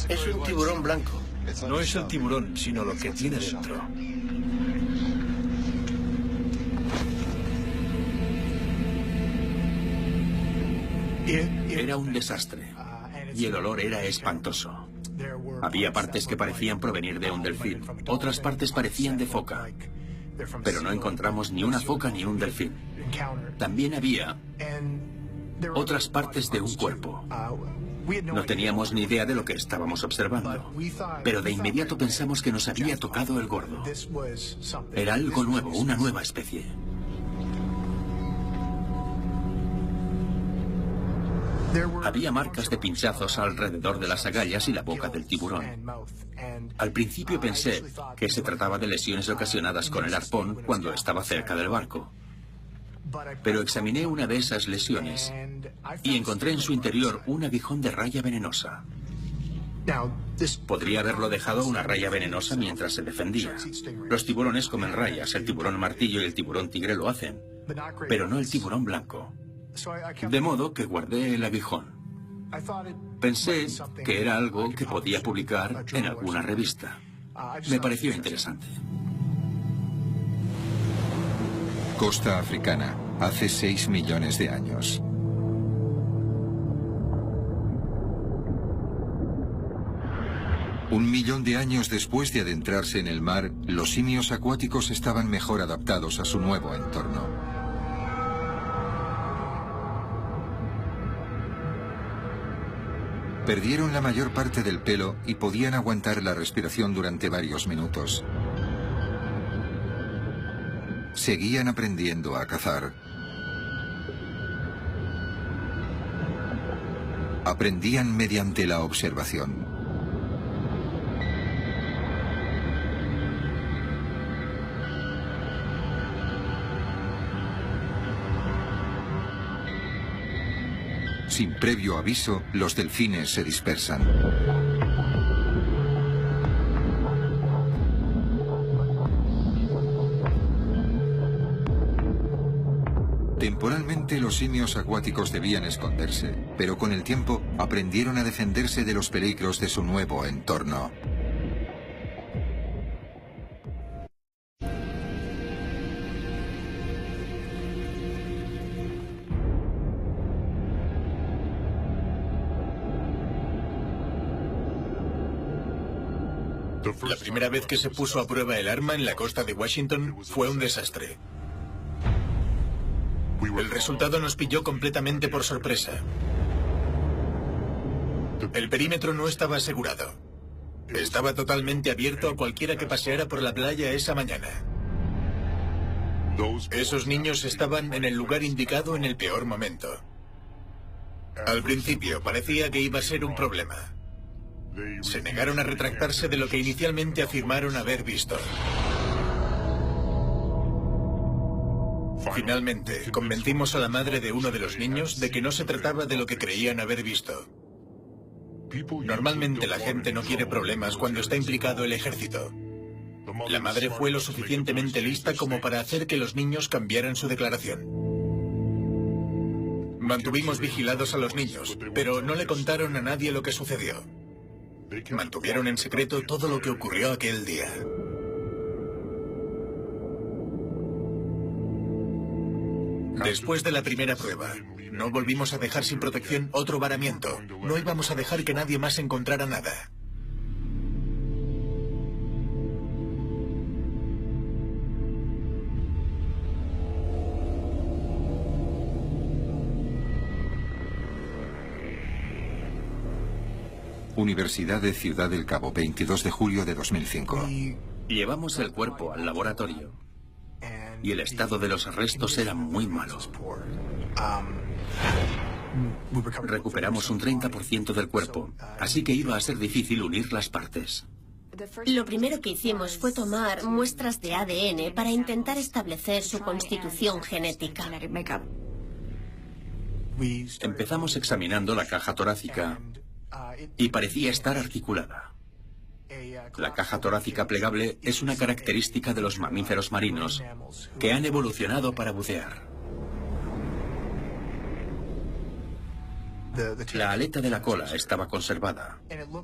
Es un tiburón blanco. No es el tiburón, sino lo que tiene dentro. Era un desastre. Y el olor era espantoso. Había partes que parecían provenir de un delfín. Otras partes parecían de foca. Pero no encontramos ni una foca ni un delfín. También había otras partes de un cuerpo. No teníamos ni idea de lo que estábamos observando, pero de inmediato pensamos que nos había tocado el gordo. Era algo nuevo, una nueva especie. Había marcas de pinchazos alrededor de las agallas y la boca del tiburón. Al principio pensé que se trataba de lesiones ocasionadas con el arpón cuando estaba cerca del barco. Pero examiné una de esas lesiones y encontré en su interior un aguijón de raya venenosa. Podría haberlo dejado una raya venenosa mientras se defendía. Los tiburones comen rayas, el tiburón martillo y el tiburón tigre lo hacen, pero no el tiburón blanco. De modo que guardé el aguijón. Pensé que era algo que podía publicar en alguna revista. Me pareció interesante. Costa africana, hace 6 millones de años. Un millón de años después de adentrarse en el mar, los simios acuáticos estaban mejor adaptados a su nuevo entorno. Perdieron la mayor parte del pelo y podían aguantar la respiración durante varios minutos. Seguían aprendiendo a cazar. Aprendían mediante la observación. Sin previo aviso, los delfines se dispersan. Temporalmente los simios acuáticos debían esconderse, pero con el tiempo aprendieron a defenderse de los peligros de su nuevo entorno. La primera vez que se puso a prueba el arma en la costa de Washington fue un desastre. El resultado nos pilló completamente por sorpresa. El perímetro no estaba asegurado. Estaba totalmente abierto a cualquiera que paseara por la playa esa mañana. Esos niños estaban en el lugar indicado en el peor momento. Al principio parecía que iba a ser un problema. Se negaron a retractarse de lo que inicialmente afirmaron haber visto. Finalmente, convencimos a la madre de uno de los niños de que no se trataba de lo que creían haber visto. Normalmente la gente no quiere problemas cuando está implicado el ejército. La madre fue lo suficientemente lista como para hacer que los niños cambiaran su declaración. Mantuvimos vigilados a los niños, pero no le contaron a nadie lo que sucedió. Mantuvieron en secreto todo lo que ocurrió aquel día. Después de la primera prueba, no volvimos a dejar sin protección otro varamiento. No íbamos a dejar que nadie más encontrara nada. Universidad de Ciudad del Cabo, 22 de julio de 2005. Llevamos el cuerpo al laboratorio y el estado de los restos era muy malo. Recuperamos un 30% del cuerpo, así que iba a ser difícil unir las partes. Lo primero que hicimos fue tomar muestras de ADN para intentar establecer su constitución genética. Empezamos examinando la caja torácica y parecía estar articulada. La caja torácica plegable es una característica de los mamíferos marinos que han evolucionado para bucear. La aleta de la cola estaba conservada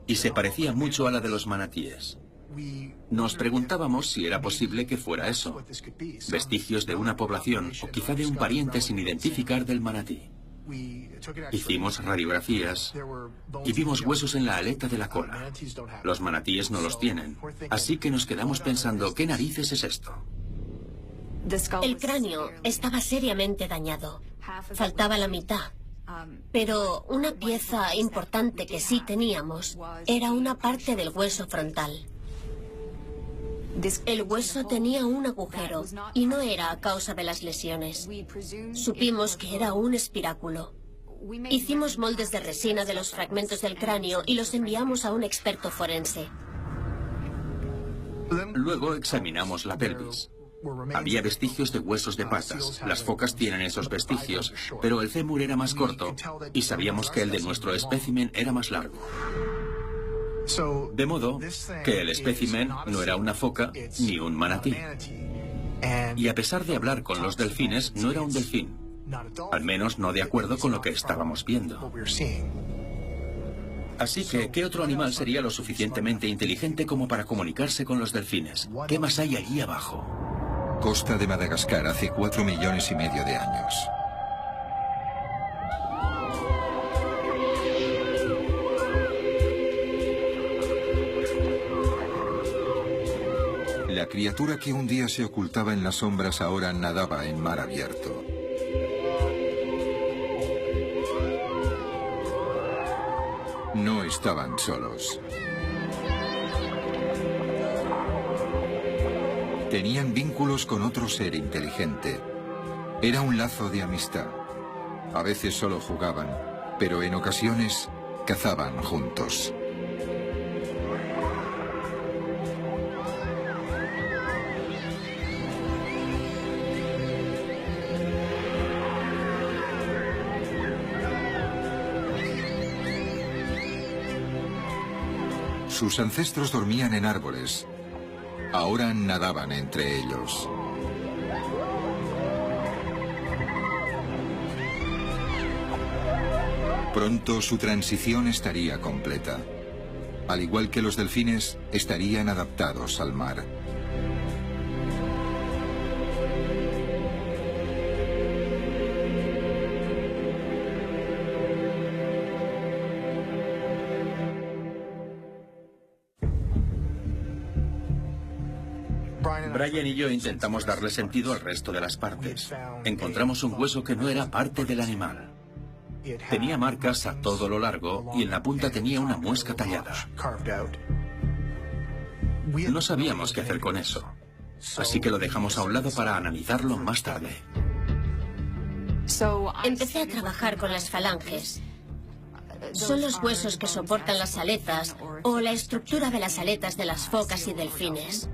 y se parecía mucho a la de los manatíes. Nos preguntábamos si era posible que fuera eso, vestigios de una población o quizá de un pariente sin identificar del manatí. Hicimos radiografías y vimos huesos en la aleta de la cola. Los manatíes no los tienen, así que nos quedamos pensando, ¿qué narices es esto? El cráneo estaba seriamente dañado. Faltaba la mitad. Pero una pieza importante que sí teníamos era una parte del hueso frontal. El hueso tenía un agujero y no era a causa de las lesiones. Supimos que era un espiráculo. Hicimos moldes de resina de los fragmentos del cráneo y los enviamos a un experto forense. Luego examinamos la pelvis. Había vestigios de huesos de patas. Las focas tienen esos vestigios, pero el fémur era más corto y sabíamos que el de nuestro espécimen era más largo. De modo que el espécimen no era una foca ni un manatí. Y a pesar de hablar con los delfines, no era un delfín. Al menos no de acuerdo con lo que estábamos viendo. Así que, ¿qué otro animal sería lo suficientemente inteligente como para comunicarse con los delfines? ¿Qué más hay allí abajo? Costa de Madagascar hace 4,5 millones de años. La criatura que un día se ocultaba en las sombras ahora nadaba en mar abierto. No estaban solos. Tenían vínculos con otro ser inteligente. Era un lazo de amistad. A veces solo jugaban, pero en ocasiones cazaban juntos. Sus ancestros dormían en árboles. Ahora nadaban entre ellos. Pronto su transición estaría completa. Al igual que los delfines, estarían adaptados al mar. Brian y yo intentamos darle sentido al resto de las partes. Encontramos un hueso que no era parte del animal. Tenía marcas a todo lo largo y en la punta tenía una muesca tallada. No sabíamos qué hacer con eso, así que lo dejamos a un lado para analizarlo más tarde. Empecé a trabajar con las falanges. Son los huesos que soportan las aletas o la estructura de las aletas de las focas y delfines.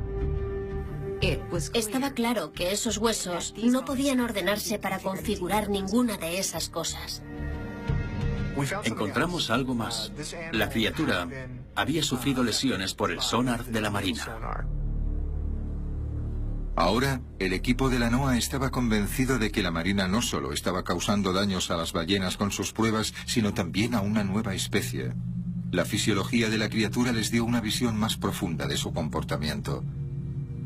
Estaba claro que esos huesos no podían ordenarse para configurar ninguna de esas cosas. Encontramos algo más. La criatura había sufrido lesiones por el sonar de la marina. Ahora, el equipo de la NOAA estaba convencido de que la marina no solo estaba causando daños a las ballenas con sus pruebas, sino también a una nueva especie. La fisiología de la criatura les dio una visión más profunda de su comportamiento.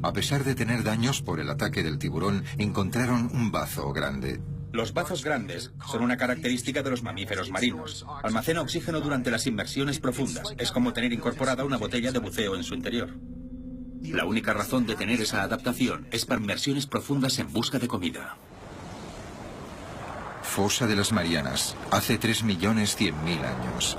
A pesar de tener daños por el ataque del tiburón, encontraron un bazo grande. Los bazos grandes son una característica de los mamíferos marinos. Almacena oxígeno durante las inmersiones profundas. Es como tener incorporada una botella de buceo en su interior. La única razón de tener esa adaptación es para inmersiones profundas en busca de comida. Fosa de las Marianas, hace 3.100.000 años.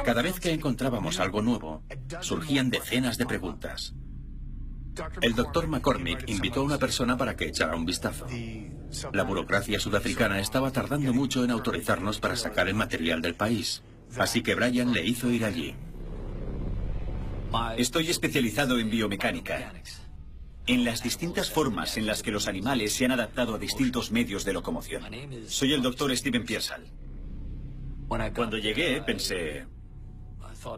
Cada vez que encontrábamos algo nuevo, surgían decenas de preguntas. El doctor McCormick invitó a una persona para que echara un vistazo. La burocracia sudafricana estaba tardando mucho en autorizarnos para sacar el material del país, así que Brian le hizo ir allí. Estoy especializado en biomecánica, en las distintas formas en las que los animales se han adaptado a distintos medios de locomoción. Soy el doctor Steven Pearsall. Cuando llegué pensé,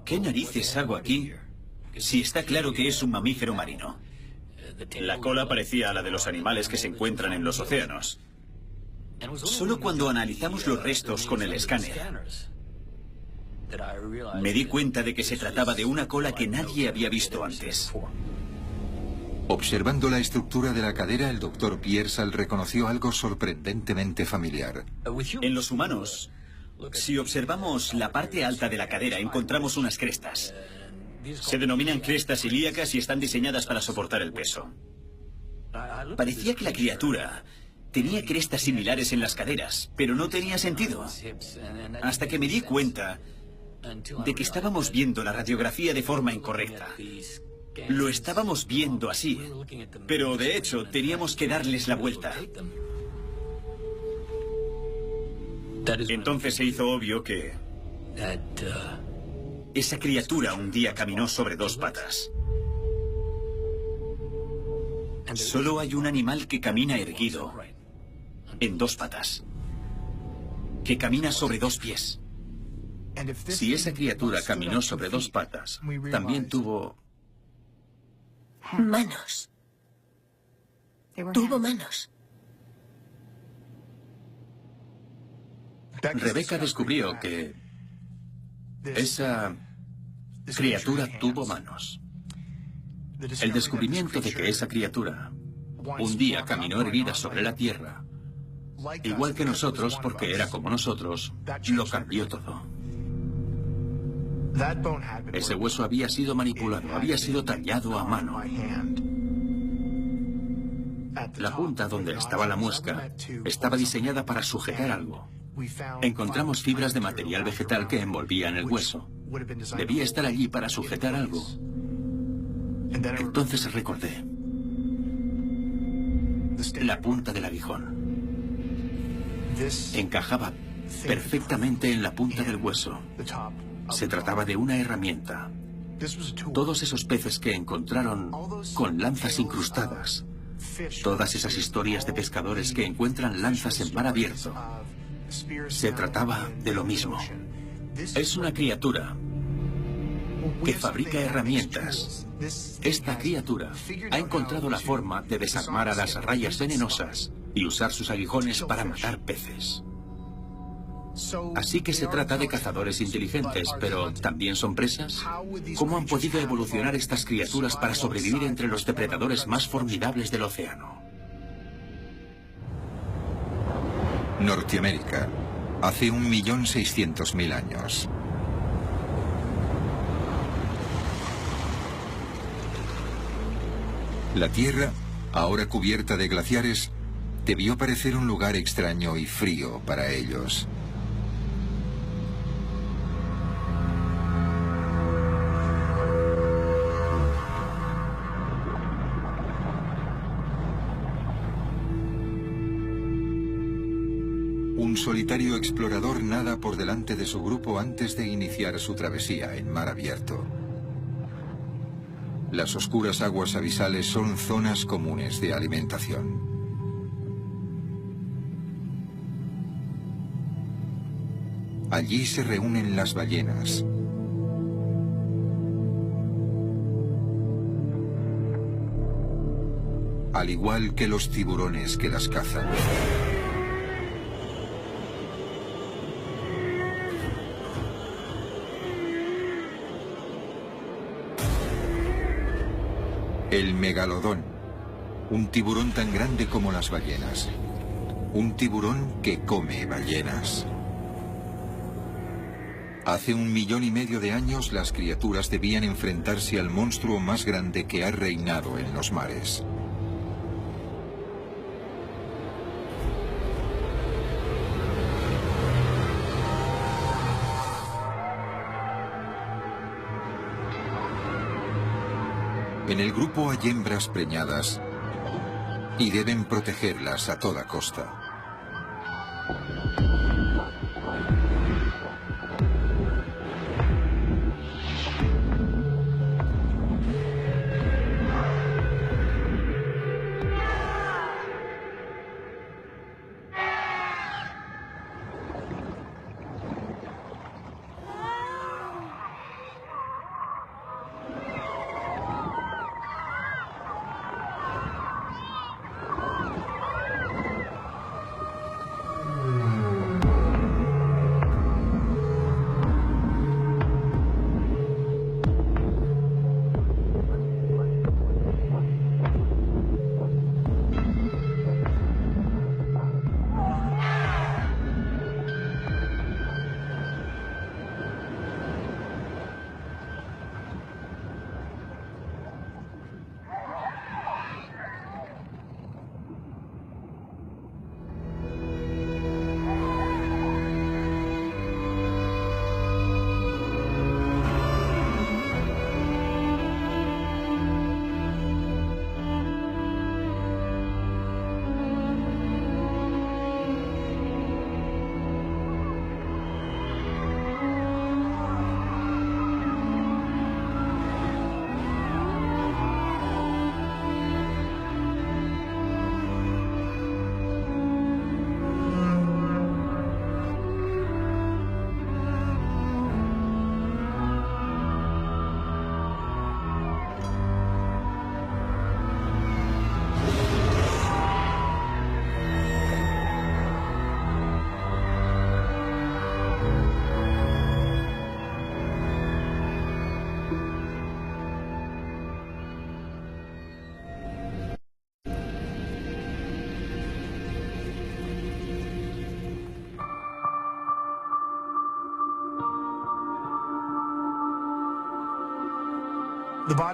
¿qué narices hago aquí si está claro que es un mamífero marino? La cola parecía la de los animales que se encuentran en los océanos. Solo cuando analizamos los restos con el escáner, me di cuenta de que se trataba de una cola que nadie había visto antes. Observando la estructura de la cadera, el doctor Pearsall reconoció algo sorprendentemente familiar. En los humanos, si observamos la parte alta de la cadera, encontramos unas crestas. Se denominan crestas ilíacas y están diseñadas para soportar el peso. Parecía que la criatura tenía crestas similares en las caderas, pero no tenía sentido. Hasta que me di cuenta de que estábamos viendo la radiografía de forma incorrecta. Lo estábamos viendo así, pero de hecho teníamos que darles la vuelta. Entonces se hizo obvio que esa criatura un día caminó sobre dos patas. Solo hay un animal que camina erguido, en dos patas, que camina sobre dos pies. Si esa criatura caminó sobre dos patas, también tuvo... manos. Tuvo manos. Rebecca descubrió que esa criatura tuvo manos. El descubrimiento de que esa criatura un día caminó erguida sobre la tierra, igual que nosotros, porque era como nosotros, lo cambió todo. Ese hueso había sido manipulado, había sido tallado a mano. La punta donde estaba la muesca estaba diseñada para sujetar algo. Encontramos fibras de material vegetal que envolvían el hueso. Debía estar allí para sujetar algo. Entonces recordé la punta del aguijón. Encajaba perfectamente en la punta del hueso. Se trataba de una herramienta. Todos esos peces que encontraron con lanzas incrustadas, todas esas historias de pescadores que encuentran lanzas en mar abierto, se trataba de lo mismo. Es una criatura que fabrica herramientas. Esta criatura ha encontrado la forma de desarmar a las rayas venenosas y usar sus aguijones para matar peces. Así que se trata de cazadores inteligentes, pero ¿también son presas? ¿Cómo han podido evolucionar estas criaturas para sobrevivir entre los depredadores más formidables del océano? Norteamérica, hace 1.600.000 años. La Tierra, ahora cubierta de glaciares, debió parecer un lugar extraño y frío para ellos. Un solitario explorador nada por delante de su grupo antes de iniciar su travesía en mar abierto. Las oscuras aguas abisales son zonas comunes de alimentación. Allí se reúnen las ballenas. Al igual que los tiburones que las cazan. El megalodón, un tiburón tan grande como las ballenas. Un tiburón que come ballenas. Hace 1,5 millones de años las criaturas debían enfrentarse al monstruo más grande que ha reinado en los mares. En el grupo hay hembras preñadas y deben protegerlas a toda costa.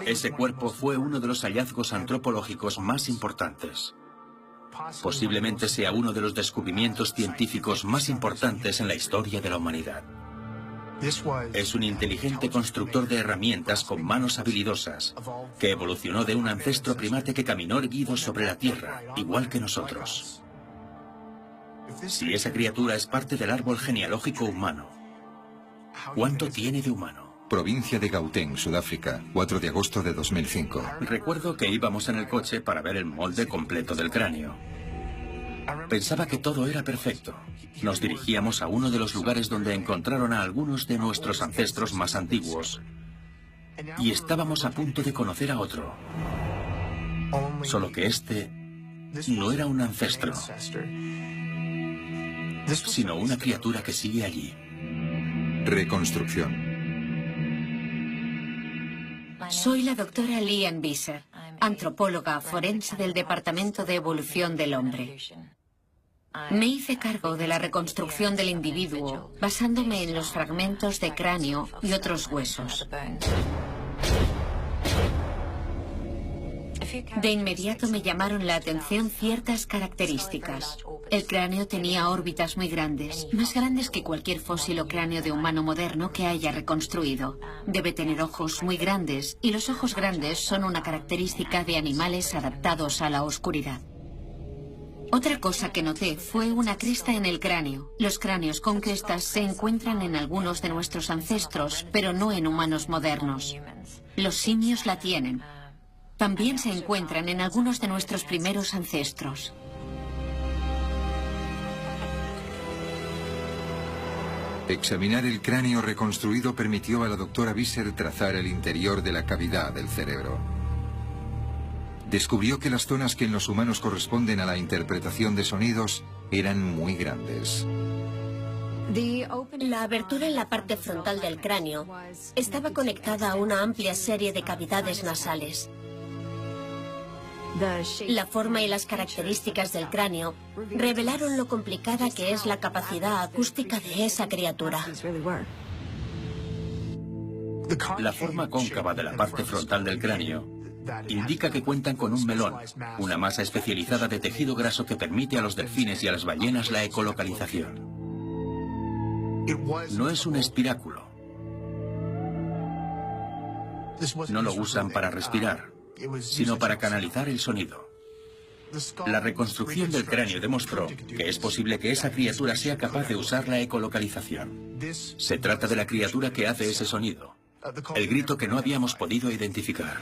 Ese cuerpo fue uno de los hallazgos antropológicos más importantes. Posiblemente sea uno de los descubrimientos científicos más importantes en la historia de la humanidad. Es un inteligente constructor de herramientas con manos habilidosas, que evolucionó de un ancestro primate que caminó erguido sobre la tierra, igual que nosotros. Si esa criatura es parte del árbol genealógico humano, ¿cuánto tiene de humano? Provincia de Gauteng, Sudáfrica, 4 de agosto de 2005. Recuerdo que íbamos en el coche para ver el molde completo del cráneo. Pensaba que todo era perfecto. Nos dirigíamos a uno de los lugares donde encontraron a algunos de nuestros ancestros más antiguos. Y estábamos a punto de conocer a otro. Solo que este no era un ancestro, sino una criatura que sigue allí. Reconstrucción. Soy la doctora Lian Visser, antropóloga forense del Departamento de Evolución del Hombre. Me hice cargo de la reconstrucción del individuo basándome en los fragmentos de cráneo y otros huesos. De inmediato me llamaron la atención ciertas características. El cráneo tenía órbitas muy grandes, más grandes que cualquier fósil o cráneo de humano moderno que haya reconstruido. Debe tener ojos muy grandes, y los ojos grandes son una característica de animales adaptados a la oscuridad. Otra cosa que noté fue una cresta en el cráneo. Los cráneos con crestas se encuentran en algunos de nuestros ancestros, pero no en humanos modernos. Los simios la tienen. También se encuentran en algunos de nuestros primeros ancestros. Examinar el cráneo reconstruido permitió a la doctora Visser trazar el interior de la cavidad del cerebro. Descubrió que las zonas que en los humanos corresponden a la interpretación de sonidos eran muy grandes. La abertura en la parte frontal del cráneo estaba conectada a una amplia serie de cavidades nasales. La forma y las características del cráneo revelaron lo complicada que es la capacidad acústica de esa criatura. La forma cóncava de la parte frontal del cráneo indica que cuentan con un melón, una masa especializada de tejido graso que permite a los delfines y a las ballenas la ecolocalización. No es un espiráculo. No lo usan para respirar. sino para canalizar el sonido. La reconstrucción del cráneo demostró que es posible que esa criatura sea capaz de usar la ecolocalización. Se trata de la criatura que hace ese sonido, el grito que no habíamos podido identificar.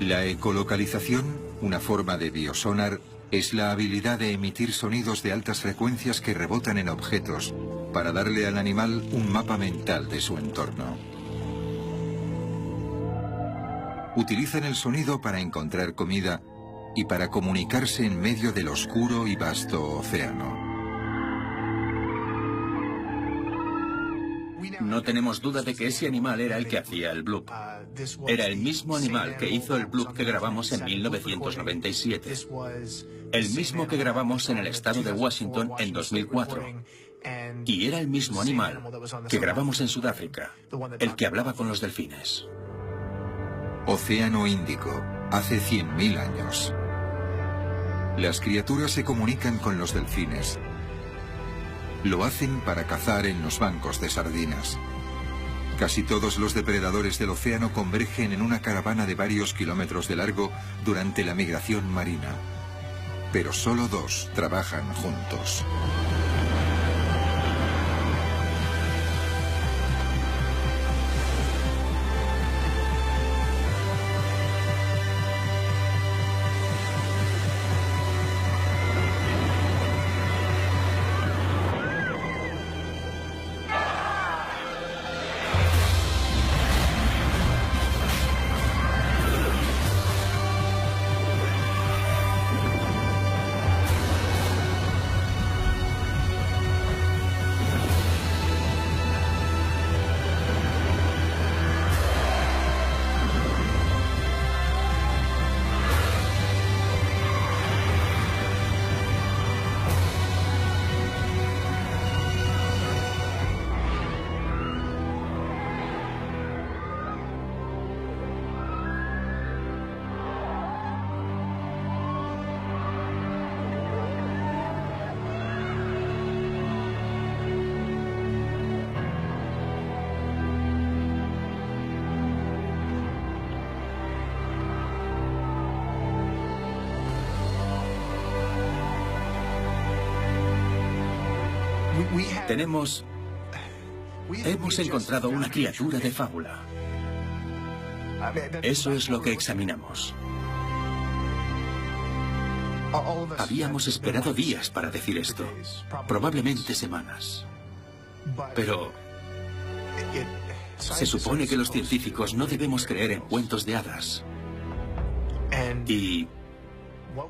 La ecolocalización, una forma de biosonar, es la habilidad de emitir sonidos de altas frecuencias que rebotan en objetos para darle al animal un mapa mental de su entorno. Utilizan el sonido para encontrar comida y para comunicarse en medio del oscuro y vasto océano. No tenemos duda de que ese animal era el que hacía el bloop. Era el mismo animal que hizo el bloop que grabamos en 1997. El mismo que grabamos en el estado de Washington en 2004. Y era el mismo animal que grabamos en Sudáfrica, el que hablaba con los delfines. Océano Índico, hace 100.000 años. Las criaturas se comunican con los delfines. Lo hacen para cazar en los bancos de sardinas. Casi todos los depredadores del océano convergen en una caravana de varios kilómetros de largo durante la migración marina. Pero solo 2 trabajan juntos. Hemos encontrado una criatura de fábula. Eso es lo que examinamos. Habíamos esperado días para decir esto, probablemente semanas. Pero se supone que los científicos no debemos creer en cuentos de hadas. Y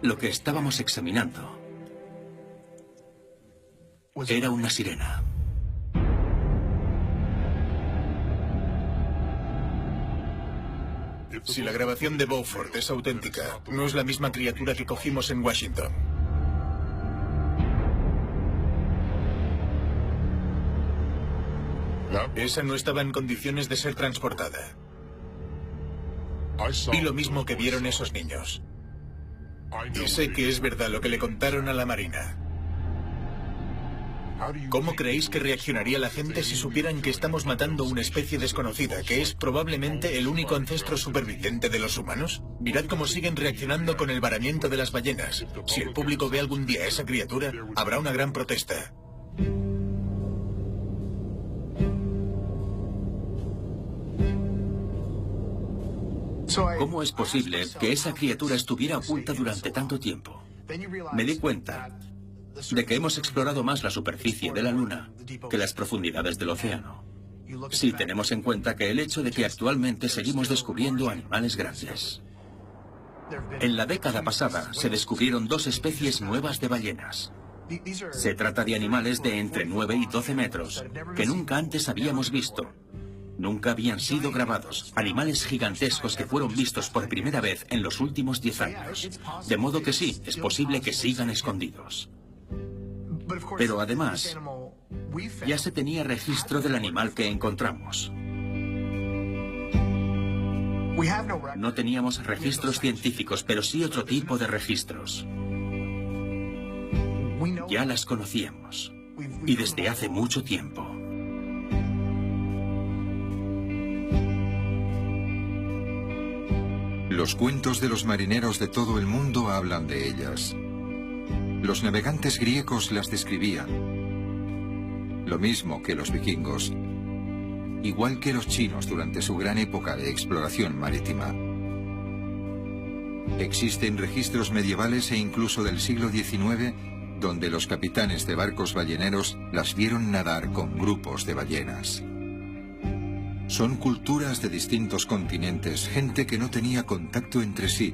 lo que estábamos examinando era una sirena. Si la grabación de Beaufort es auténtica, no es la misma criatura que cogimos en Washington. Esa no estaba en condiciones de ser transportada. Vi lo mismo que vieron esos niños. Y sé que es verdad lo que le contaron a la Marina. ¿Cómo creéis que reaccionaría la gente si supieran que estamos matando una especie desconocida, que es probablemente el único ancestro superviviente de los humanos? Mirad cómo siguen reaccionando con el varamiento de las ballenas. Si el público ve algún día a esa criatura, habrá una gran protesta. ¿Cómo es posible que esa criatura estuviera oculta durante tanto tiempo? Me di cuenta de que hemos explorado más la superficie de la Luna que las profundidades del océano. Si tenemos en cuenta que el hecho de que actualmente seguimos descubriendo animales grandes. En la década pasada se descubrieron 2 especies nuevas de ballenas. Se trata de animales de entre 9 y 12 metros, que nunca antes habíamos visto. Nunca habían sido grabados, animales gigantescos que fueron vistos por primera vez en los últimos 10 años. De modo que sí, es posible que sigan escondidos. Pero además, ya se tenía registro del animal que encontramos. No teníamos registros científicos, pero sí otro tipo de registros. Ya las conocíamos, y desde hace mucho tiempo. Los cuentos de los marineros de todo el mundo hablan de ellas. Los navegantes griegos las describían. Lo mismo que los vikingos. Igual que los chinos durante su gran época de exploración marítima. Existen registros medievales e incluso del siglo XIX donde los capitanes de barcos balleneros las vieron nadar con grupos de ballenas. Son culturas de distintos continentes, gente que no tenía contacto entre sí,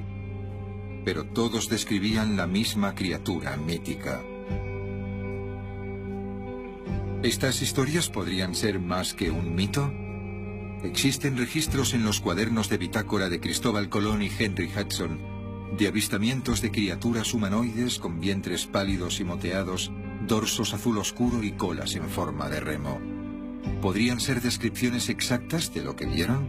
pero todos describían la misma criatura mítica. ¿Estas historias podrían ser más que un mito? Existen registros en los cuadernos de bitácora de Cristóbal Colón y Henry Hudson de avistamientos de criaturas humanoides con vientres pálidos y moteados, dorsos azul oscuro y colas en forma de remo. ¿Podrían ser descripciones exactas de lo que vieron?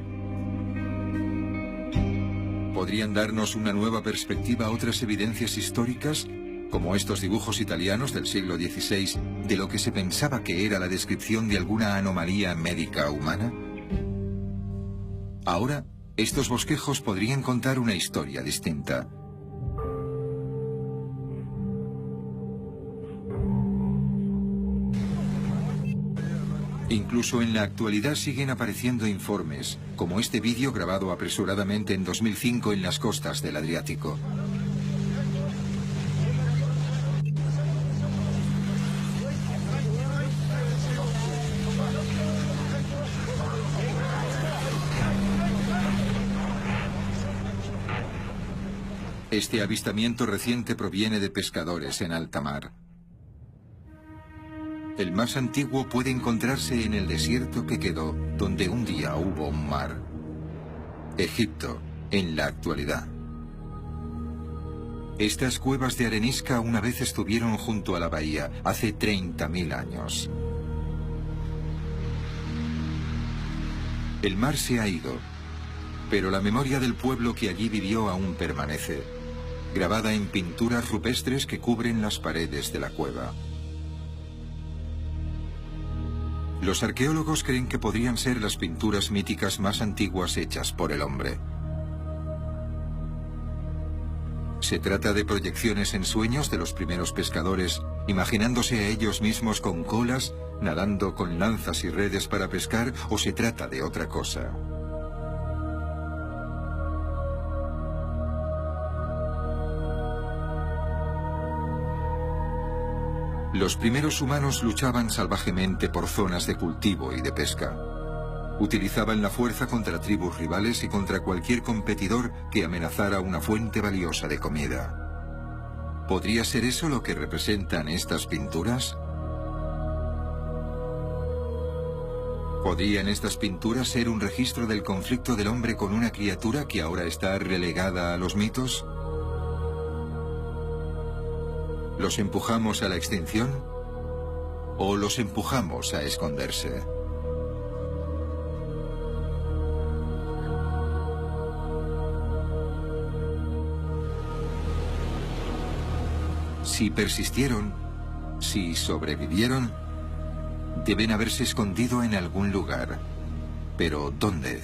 ¿Podrían darnos una nueva perspectiva a otras evidencias históricas, como estos dibujos italianos del siglo XVI, de lo que se pensaba que era la descripción de alguna anomalía médica humana? Ahora, estos bosquejos podrían contar una historia distinta. Incluso en la actualidad siguen apareciendo informes, como este vídeo grabado apresuradamente en 2005 en las costas del Adriático. Este avistamiento reciente proviene de pescadores en alta mar. El más antiguo puede encontrarse en el desierto que quedó donde un día hubo un mar. Egipto, en la actualidad. Estas cuevas de arenisca una vez estuvieron junto a la bahía, hace 30.000 años. El mar se ha ido, pero la memoria del pueblo que allí vivió aún permanece, grabada en pinturas rupestres que cubren las paredes de la cueva. Los arqueólogos creen que podrían ser las pinturas míticas más antiguas hechas por el hombre. Se trata de proyecciones en sueños de los primeros pescadores, imaginándose a ellos mismos con colas, nadando con lanzas y redes para pescar, o se trata de otra cosa. Los primeros humanos luchaban salvajemente por zonas de cultivo y de pesca. Utilizaban la fuerza contra tribus rivales y contra cualquier competidor que amenazara una fuente valiosa de comida. ¿Podría ser eso lo que representan estas pinturas? ¿Podrían estas pinturas ser un registro del conflicto del hombre con una criatura que ahora está relegada a los mitos? ¿Los empujamos a la extinción? ¿O los empujamos a esconderse? Si persistieron, si sobrevivieron, deben haberse escondido en algún lugar. ¿Pero dónde?